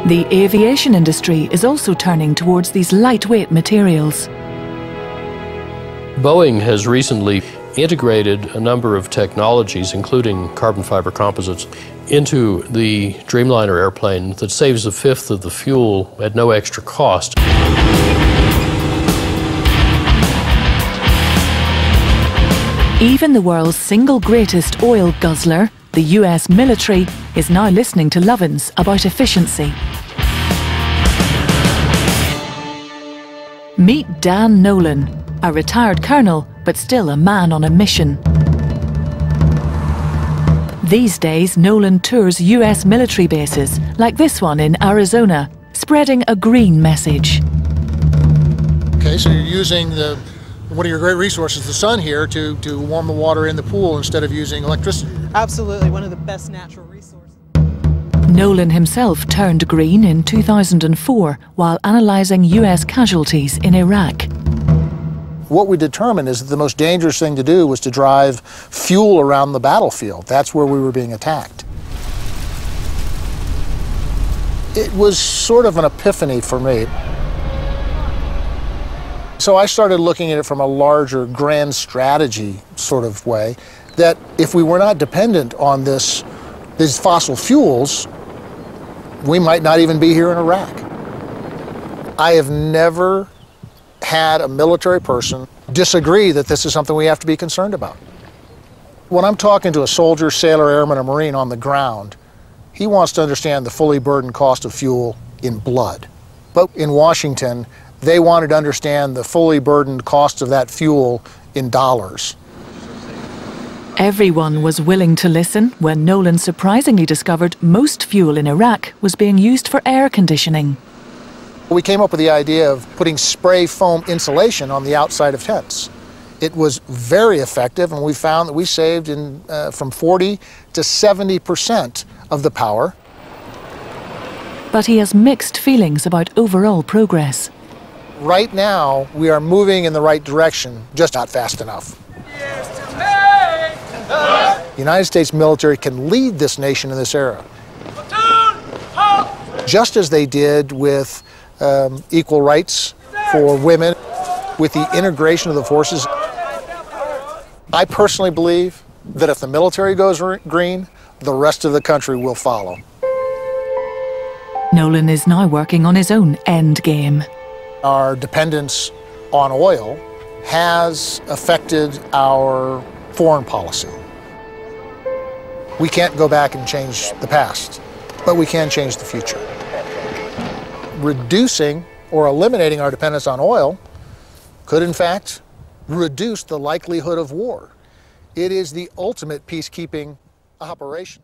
The aviation industry is also turning towards these lightweight materials. Boeing has recently integrated a number of technologies, including carbon fiber composites, into the Dreamliner airplane that saves a fifth of the fuel at no extra cost. Even the world's single greatest oil guzzler, the US military, is now listening to Lovins about efficiency. Meet Dan Nolan, a retired colonel, but still a man on a mission. These days, Nolan tours US military bases, like this one in Arizona, spreading a green message. Okay, so you're using one of your great resources, the sun here, to warm the water in the pool instead of using electricity. Absolutely, one of the best natural resources. Nolan himself turned green in 2004 while analysing US casualties in Iraq. What we determined is that the most dangerous thing to do was to drive fuel around the battlefield. That's where we were being attacked. It was sort of an epiphany for me. So I started looking at it from a larger, grand strategy sort of way, that if we were not dependent on these fossil fuels, we might not even be here in Iraq. I have never had a military person disagree that this is something we have to be concerned about. When I'm talking to a soldier, sailor, airman, or Marine on the ground, he wants to understand the fully burdened cost of fuel in blood. But in Washington, they wanted to understand the fully burdened cost of that fuel in dollars. Everyone was willing to listen when Nolan surprisingly discovered most fuel in Iraq was being used for air conditioning. We came up with the idea of putting spray foam insulation on the outside of tents. It was very effective, and we found that we saved from 40 to 70% of the power. But he has mixed feelings about overall progress. Right now, we are moving in the right direction, just not fast enough. The United States military can lead this nation in this era. Just as they did with equal rights for women, with the integration of the forces. I personally believe that if the military goes green, the rest of the country will follow. Nolan is now working on his own end game. Our dependence on oil has affected our foreign policy. We can't go back and change the past, but we can change the future. Reducing or eliminating our dependence on oil could, in fact, reduce the likelihood of war. It is the ultimate peacekeeping operation.